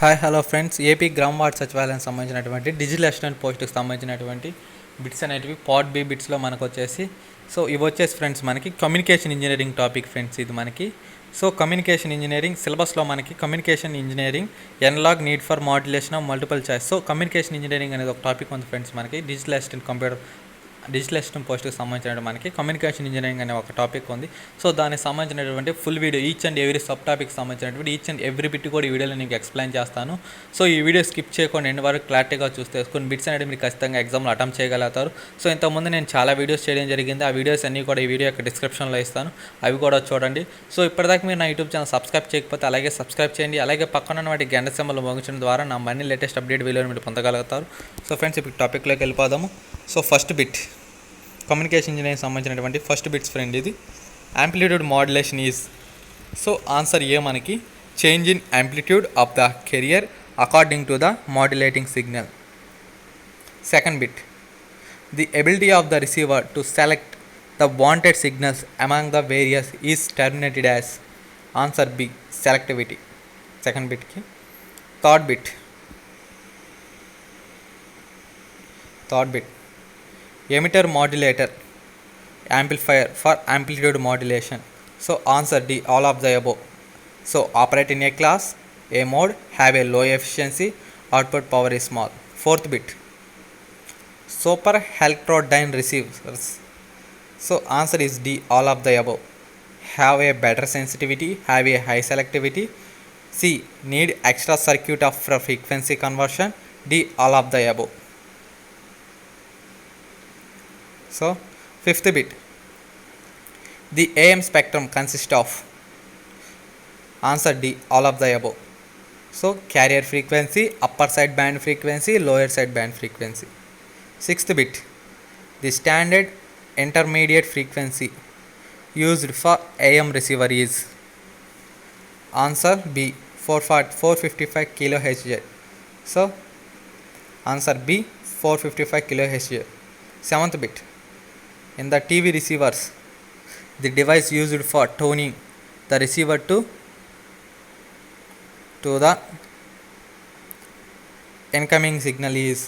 Hi hello friends, AP గ్రామ ward సచివాలయం సంబంధించినటువంటి డిజిటల్ అసిస్టెంట్ పోస్ట్కి సంబంధించినటువంటి బిట్స్ అనేటివి పార్ట్ బి బిట్స్లో మనకు వచ్చేసి ఇవి వచ్చేసి ఫ్రెండ్స్ మనకి కమ్యూనికేషన్ ఇంజనీరింగ్ టాపిక్ ఫ్రెండ్స్. ఇది మనకి కమ్యూనికేషన్ ఇంజనీరింగ్ సిలబస్లో మనకి communication engineering analogue need for modulation of multiple choice. Communication engineering అనేది ఒక టాపిక్ ఉంది ఫ్రెండ్స్ మనకి డిజిటల్ అసిస్టెంట్ పోస్ట్కి సంబంధించిన మనకి కమ్యూనికేషన్ ఇంజనీరింగ్ అనే ఒక టాపిక్ ఉంది. దానికి సంబంధించినటువంటి full video each and every sub topic సంబంధించినటువంటి ఈచ్ అండ్ ఎవ్రీ బిట్ కూడా ఈ వీడియోలో నీకు ఎక్స్ప్లెయిన్ చేస్తాను. ఈ వీడియో స్కిప్ చేయకుండా ఎండ్ వరకు క్లారిటీగా చూస్తే కొన్ని బిట్స్ అనేది మీరు ఖచ్చితంగా ఎగ్జామ్లో అటెంప్ట్ చేయగలుగుతారు. ఇంతకుముందు నేను చాలా వీడియోస్ చేయడం జరిగింది. ఆ వీడియోస్ అన్నీ కూడా ఈ వీడియో యొక్క డిస్క్రిప్షన్లో ఇస్తాను, అవి కూడా చూడండి. ఇప్పటిదాకా మీరు నా యూట్యూబ్ ఛానల్ సబ్స్క్రైబ్ చేయకపోతే అలాగే సబ్స్క్రైబ్ చేయండి. అలాగే పక్కన ఉన్న వాటి గంట సింబల్ మోగించడం ద్వారా నా మనీ లేటెస్ట్ అప్డేట్ వీడియోని మీరు పొందగలుగుతారు. ఫ్రెండ్స్, ఇప్పుడు టాపిక్లోకి వెళ్ళిపోదాము. ఫస్ట్ బిట్ కమ్యూనికేషన్ ఇంజనీరింగ్ సంబంధించినటువంటి ఫస్ట్ బిట్స్ ఫ్రెండ్. ఇది amplitude modulation is answer A మనకి change in amplitude of the carrier according to the modulating signal. Second bit the ability of the receiver to select the wanted signals among the various is terminated as answer B selectivity. Second బిట్కి third bit emitter modulator amplifier for amplitude modulation. Answer D, all of the above. Operate in a class A mode, have a low efficiency, output power is small. Fourth bit super electrodyne receivers. Answer is D, all of the above. Have a better sensitivity, have a high selectivity. C, need extra circuit of frequency conversion. D, all of the above. Fifth bit the AM spectrum consists of. Answer D, all of the above. Carrier frequency, upper side band frequency, lower side band frequency. Sixth bit the standard intermediate frequency used for AM receiver is. Answer B, 455 kHz. Answer B, 455 kHz. Seventh bit in the TV receivers, the device used for tuning the receiver to the incoming signal is.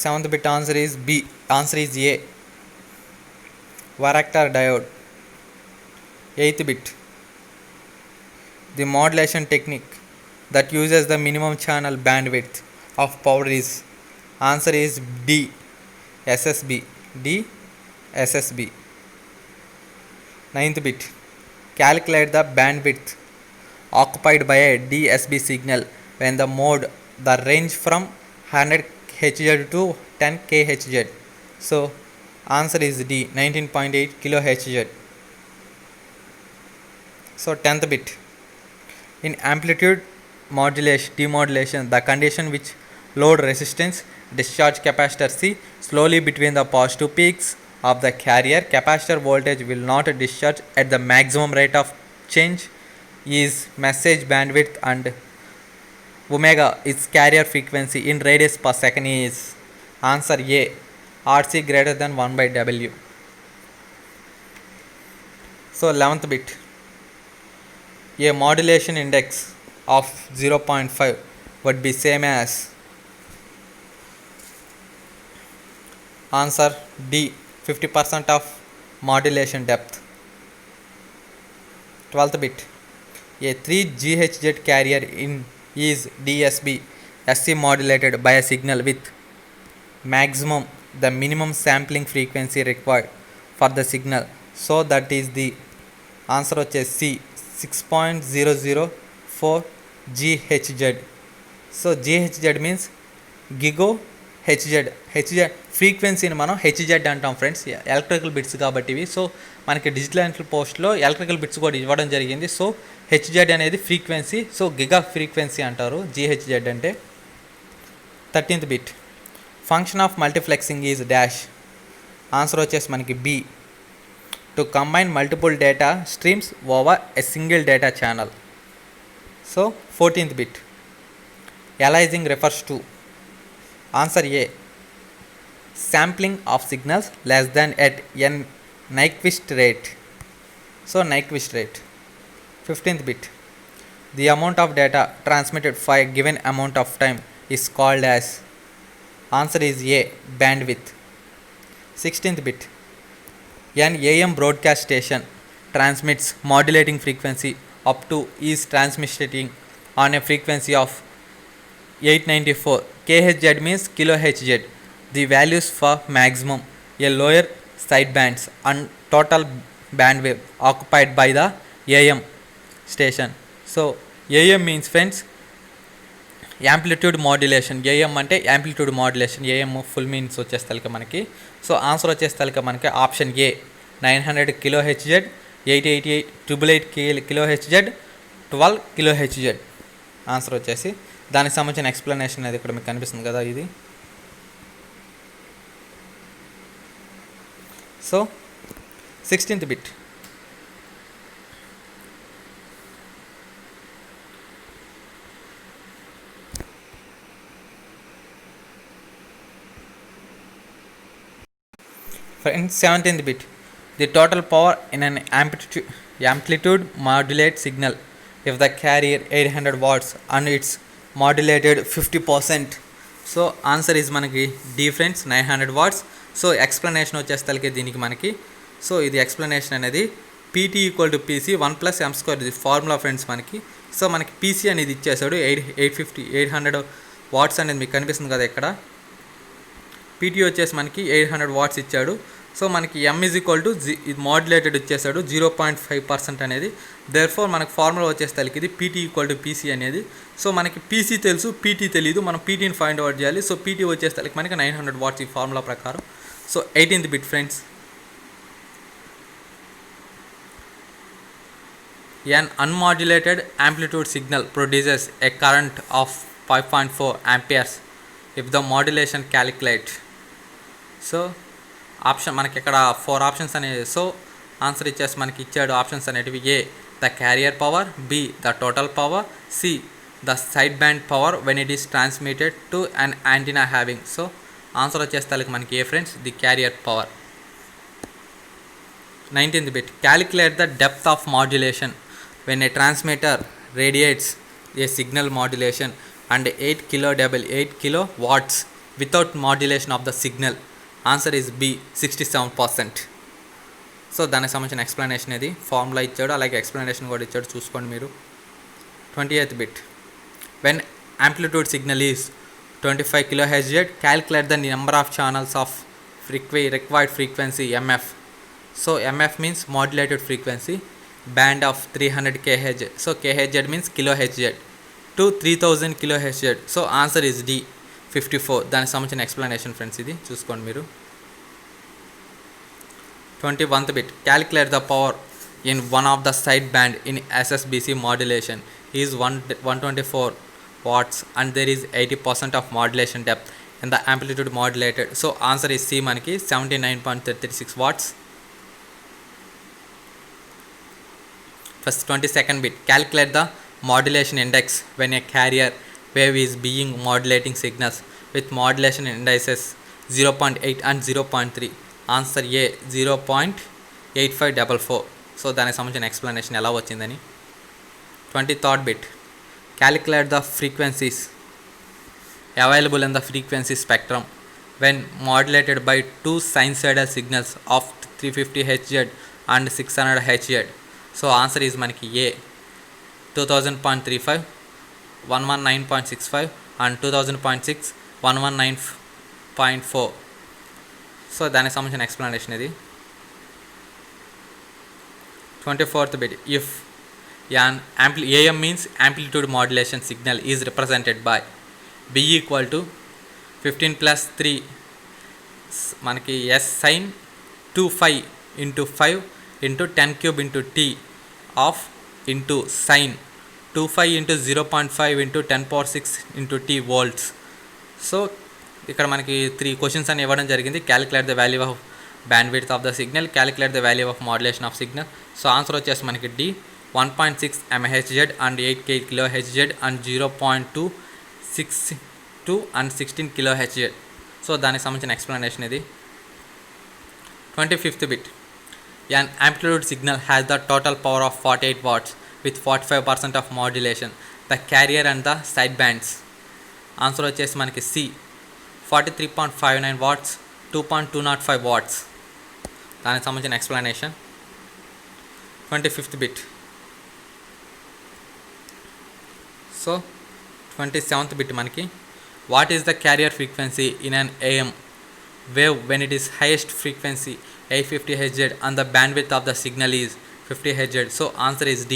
Seventh bit answer is B. Answer is A, varactor diode. Eighth bit the modulation technique that uses the minimum channel bandwidth of power is. Answer is D, SSB. D, SSB. Ninth bit calculate the bandwidth occupied by a DSB signal when the range from 100 Hz to 10 kHz. Answer is D, 19.8 kHz. 10th bit in amplitude demodulation, the condition which load resistance discharge capacitor C slowly between the positive peaks of the carrier capacitor voltage will not discharge at the maximum rate of change is message bandwidth and omega is carrier frequency in radius per second is. Answer A, RC greater than 1 by W. 11th bit a modulation index of 0.5 would be same as. Answer D, 50% of modulation depth. 12th bit a 3 GHz carrier is DSB SC modulated by a signal with maximum the minimum sampling frequency required for the signal. That is the answer వచ్చే C, 6.004 GHz. GHz means gigo Hz ఫ్రీక్వెన్సీని మనం Hz అంటాం friends. Electrical bits కాబట్టి ఇవి. మనకి digital పోస్ట్లో electrical bits కూడా ఇవ్వడం జరిగింది. హెచ్జెడ్ అనేది ఫ్రీక్వెన్సీ, గిగా ఫ్రీక్వెన్సీ అంటారు GHz అంటే. 13th bit function of multiplexing is dash. Answer వచ్చేసి మనకి B, to combine multiple data streams over a single data channel. 14th bit aliasing refers to. Answer A, sampling of signals less than at n Nyquist rate. Nyquist rate. 15th bit The amount of data transmitted for a given amount of time is called as. Answer is A, bandwidth. 16th bit. An AM broadcast station transmits modulating frequency up to is transmitting on a frequency of 894 kHz means kilohertz. The values for maximum, a lower sidebands and total bandwidth occupied by the AM station. So AM means friends amplitude modulation. AM అంటే amplitude modulation. AM full means వచ్చేస్తాలిక మనకి. So answer వచ్చేస్తాలిక మనకి option A 900 kHz, 888 kHz, 12 kHz answer వచ్చేసి. దానికి సంబంధించిన explanation అనేది ఇక్కడ మీకు కనిపిస్తుంది కదా ఇది. So 16th bit. Friends, 17th bit. The total power in an amplitude modulate signal if the carrier 800 watts and it's modulated 50%. So answer is మనకి D friends, 900 watts. So explanation వచ్చేసరికి దీనికి మనకి. సో ఇది ఎక్స్ప్లెనేషన్ అనేది PT = PC 1 + m². ఇది formula friends మనకి. So మనకి PC అనేది ఇచ్చేసాడు 800 వాట్స్ అనేది మీకు కనిపిస్తుంది కదా ఇక్కడ. PT వచ్చేసి మనకి 800 వాట్స్ ఇచ్చాడు. సో మనకి M ఇది మాడ్యులేటెడ్ ఇచ్చేసాడు 0.5% అనేది. దేర్ఫోర్ మనకి ఫార్ములా వచ్చేసరికి ఇది PT = PC అనేది. సో మనకి PC తెలుసు, PT తెలియదు. మనం PTని ఫైండ్ అవుట్ చేయాలి. సో PT వచ్చేసరికి మనకి 900 వాట్స్ ఈ ఫార్ములా ప్రకారం. So 18th bit friends. An unmodulated amplitude signal produces a current of 5.4 amperes if the modulation calculate. So option మనకి ఇక్కడ 4 ఆప్షన్స్ అనేది. సో ఆన్సర్ ఇచ్చేసి మనకి ఇచ్చాడు ఆప్షన్స్ అనేటివి. A the carrier power, B the total power, C the side band power when it is transmitted to an antenna having. So answer వచ్చేస్తే మనకి A friends, the carrier power. 19th bit. Calculate the depth of modulation when a transmitter radiates a signal modulation and 8 kilo watts without modulation of the signal. Answer is B 67%. So దానికి సంబంధించిన explanation ఇది formula ఇచ్చాడు, అలాగే explanation కూడా ఇచ్చాడు, చూసుకోండి మీరు. 20th bit. When amplitude signal is 25 kHz, calculate the number of channels of required frequency MF. So MF means modulated frequency, band of 300 kHz. So kHz means kilohertz to 3000 kHz. So answer is D 54. దానికి సంబంధించిన explanation friends ఇది చూసుకోండి మీరు. 21th bit. Calculate the power in one of the side band in SSBC modulation is 124 watts and there is 80% of modulation depth in the amplitude modulated. So answer is C మనకి 79.36 watts. First 22nd bit. Calculate the modulation index when a carrier wave is being modulating signals with modulation indices 0.8 and 0.3. Answer A 0.8544. So దానికి సంబంధించిన explanation ఎలా వచ్చిందని. 23rd bit. Calculate the frequencies available in the frequency spectrum when modulated by two sinusoidal signals of 350 Hz and 600 Hz. So answer is మనకి ఏ 2000.35, 119.65 and 2000.6, 119.4. So దానికి సంబంధించిన explanation ఇది. 24th bit. If an AM means amplitude modulation signal is represented by B = 15 + 3 మనకి S sin 2π into 5 into 10³ into T of into sin 2π into 0.5 into 10⁶ into T volts. So ఇక్కడ మనకి 3 questions అని ఇవ్వడం జరిగింది. Calculate the value of bandwidth of the signal, calculate the value of modulation of signal. So answer వచ్చేసి మనకి D 1.6 MHz and 8 kHz and 0.262 and 16 kHz. So దానికి సంబంధించిన explanation ఇది. 25th bit. An amplitude signal has the total power of 48 watts with 45% of modulation, the carrier and the side bands. Answer వచ్చేసి మనకి C 43.59 watts 2.205 watts. దానికి సంబంధించిన explanation. 25th bit. So 27th bit మనకి what is the carrier frequency in an AM wave when it is highest frequency 850 Hz and the bandwidth of the signal is 50 Hz. So answer is D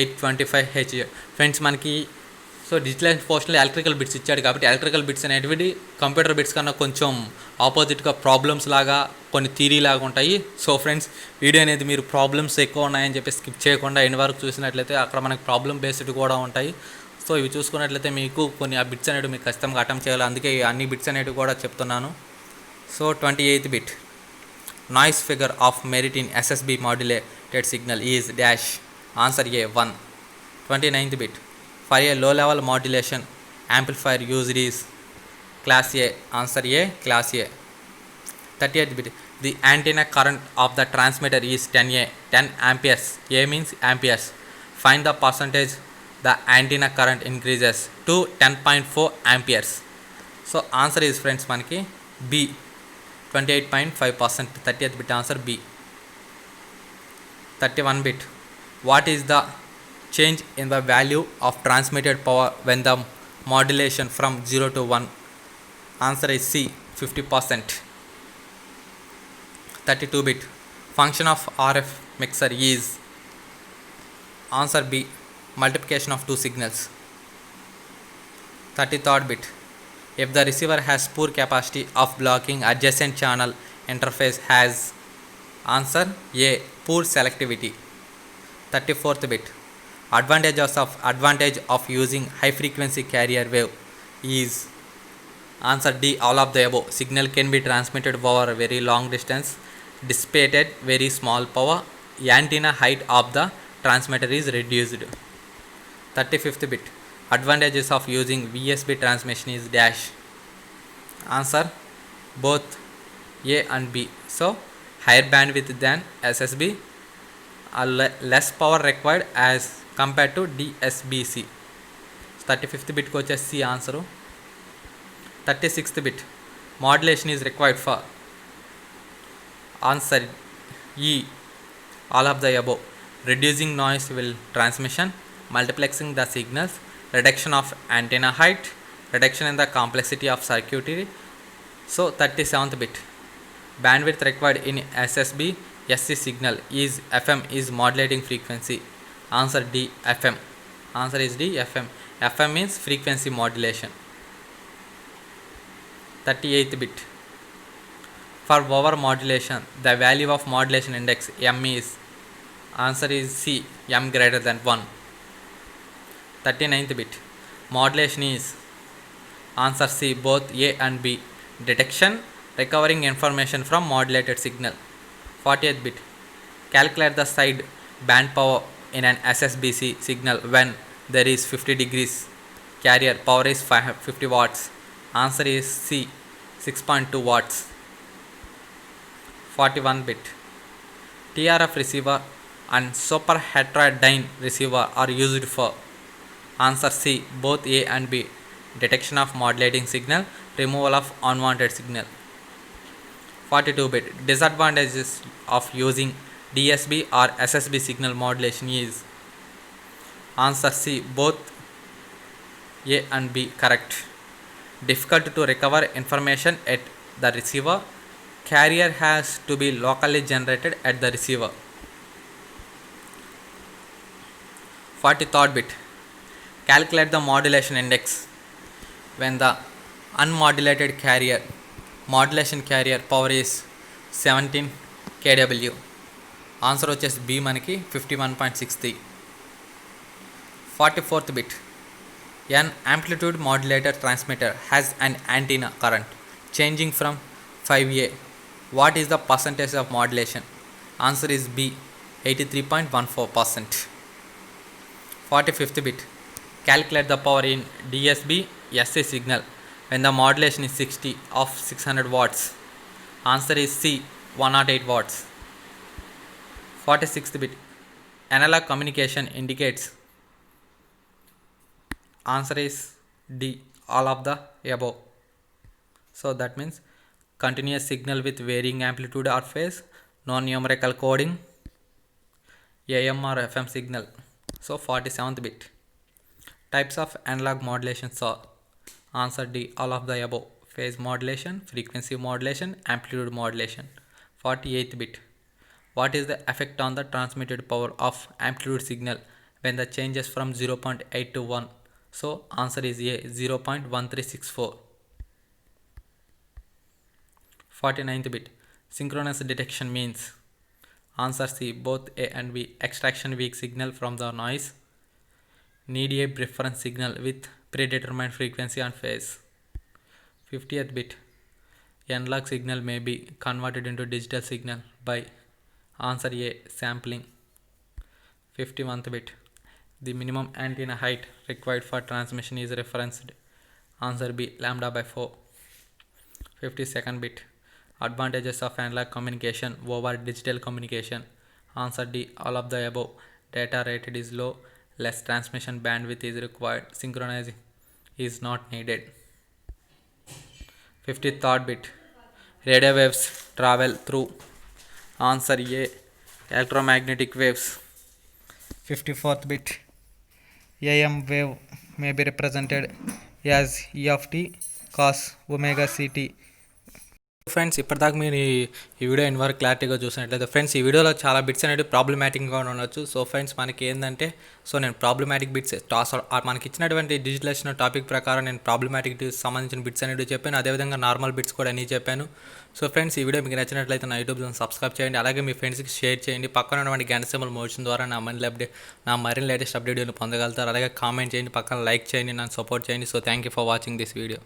825 Hz. Friends మనకి so digital పోస్ట్లో electrical bits ఇచ్చాడు కాబట్టి electrical bits అనేటివి computer bits కన్నా కొంచెం ఆపోజిట్గా problems లాగా కొన్ని థియరీ లాగా ఉంటాయి. సో ఫ్రెండ్స్ వీడియో అనేది మీరు ప్రాబ్లమ్స్ ఎక్కువ ఉన్నాయని చెప్పి స్కిప్ చేయకుండా ఎండ్ వరకు చూసినట్లయితే అక్కడ మనకి ప్రాబ్లమ్ బేస్డ్ కూడా ఉంటాయి. సో ఇవి చూసుకున్నట్లయితే మీకు కొన్ని ఆ బిట్స్ అనేవి మీకు ఖచ్చితంగా అటెంప్ట్ చేయాలి. అందుకే అన్ని బిట్స్ అనేవి కూడా చెప్తున్నాను. So 28th bit noise figure of merit in SSB modulated signal is dash. Answer A 1. 29th bit for a low level modulation amplifier used is class A. Answer A class A. 30th bit the antenna current of the transmitter is 10A 10 amperes. A means amperes. Find the percentage the antenna current increases to 10.4 amperes. So answer is friends మనకి B 28.5%. 30th bit answer B. 31 bit what is the change in the value of transmitted power when the modulation from 0 to 1. Answer is C 50%. 32 bit function of RF mixer is. Answer B multiplication of 2 signals. 33rd bit if the receiver has poor capacity of blocking adjacent channel interface has. Answer A poor selectivity. 34th bit advantage of using high frequency carrier wave is. Answer D all of the above. Signal can be transmitted over a very long distance, dissipated very small power, antenna height of the transmitter is reduced. 35th bit advantages of using VSB transmission is dash. Answer both A and B. So higher bandwidth than SSB, less power required as compared to DSBC. 35th bit ko vachesi C answer. 36th bit modulation is required for. Answer E all of the above. Reducing noise while transmission, multiplexing the signals, reduction of antenna height, reduction in the complexity of circuitry. So 37th bit bandwidth required in SSB SC signal is FM is modulating frequency. Answer D FM. Answer is D FM. FM means frequency modulation. 38th bit for over modulation the value of modulation index M is. Answer is C M greater than 1. 39th bit modulation is. Answer C both A and B. Detection recovering information from modulated signal. 40th bit calculate the side band power in an SSBC signal when there is 50 degrees carrier power is 50 watts. Answer is C 6.2 watts. 41 bit TRF receiver and super heterodyne receiver are used for. Answer C both A and B. Detection of modulating signal, removal of unwanted signal. 42 bit disadvantages of using DSB or SSB signal modulation is. Answer C both A and B correct. Difficult to recover information at the receiver. Carrier has to be locally generated at the receiver. 43rd bit calculate the modulation index when the unmodulated carrier modulation carrier power is 17 kW. Answer వచ్చేసి B మనకి 51.63. 44th bit an amplitude modulator transmitter has an antenna current changing from 5A. What is the percentage of modulation? Answer is B 83.14%. 45th bit calculate the power in DSB SC signal when the modulation is 60 of 600 watts. Answer is C 108 watts. 46th bit Analog communication indicates? Answer is D, all of the above. So that means continuous signal with varying amplitude or phase, non-numerical coding, AM or FM signal. So 47th bit. Types of analog modulations are? Answer D, all of the above. Phase modulation, frequency modulation, amplitude modulation. 48th bit. What is the effect on the transmitted power of amplitude signal when the changes from 0.8 to 1? So answer is A, 0.1364. 49th bit. Synchronous detection means? Answer C, both A and B. Extraction weak signal from the noise. Need a reference signal with predetermined frequency and phase. 50th bit. Analog signal may be converted into digital signal by? Answer A, sampling. 51st bit. The minimum antenna height required for transmission is referenced. Answer B, lambda by 4. 52nd bit. Advantages of analog communication over digital communication. Answer D, all of the above. Data rate is low, less transmission bandwidth is required, synchronizing is not needed. 53rd bit. Radio waves travel through? Answer A, electromagnetic waves. 54th bit. AM wave may be represented as E of t cos omega ct. Friends ఇప్పటిదాకా మీరు ఈ video ఇన్వరకు క్లారిటీగా చూసినట్లయితే friends ఈ వీడియోలో చాలా bits అనేవి ప్రాబ్లమాటిక్గా ఉండొచ్చు. సో ఫ్రెండ్స్ మనకి ఏంటంటే నేను ప్రాబ్లమాటిక్ బిట్స్ మనకి ఇచ్చినటువంటి డిజిటలైజేషన్ టాపిక్ ప్రకారం నేను ప్రాబ్లమాటిక్ సంబంధించిన బిట్స్ అనేవి చెప్పాను. అదేవిధంగా నార్మల్ బిట్స్ కూడా అన్నీ చెప్పాను. సో ఫ్రెండ్స్ ఈ వీడియో మీకు నచ్చినట్లయితే నా యూట్యూబ్ ఛానల్ సబ్స్క్రైబ్ చేయండి. అలాగే మీ ఫ్రెండ్స్కి షేర్ చేయండి. పక్కన ఉన్నటువంటి గంట సింబల్ మోషన్ ద్వారా నా మరిన్ని లేటెస్ట్ అప్డేట్లను పొందగలుగుతారు. అలాగే కామెంట్ చేయండి, పక్కన లైక్ చేయండి, నన్ను సపోర్ట్ చేయండి. So thank you for watching this video.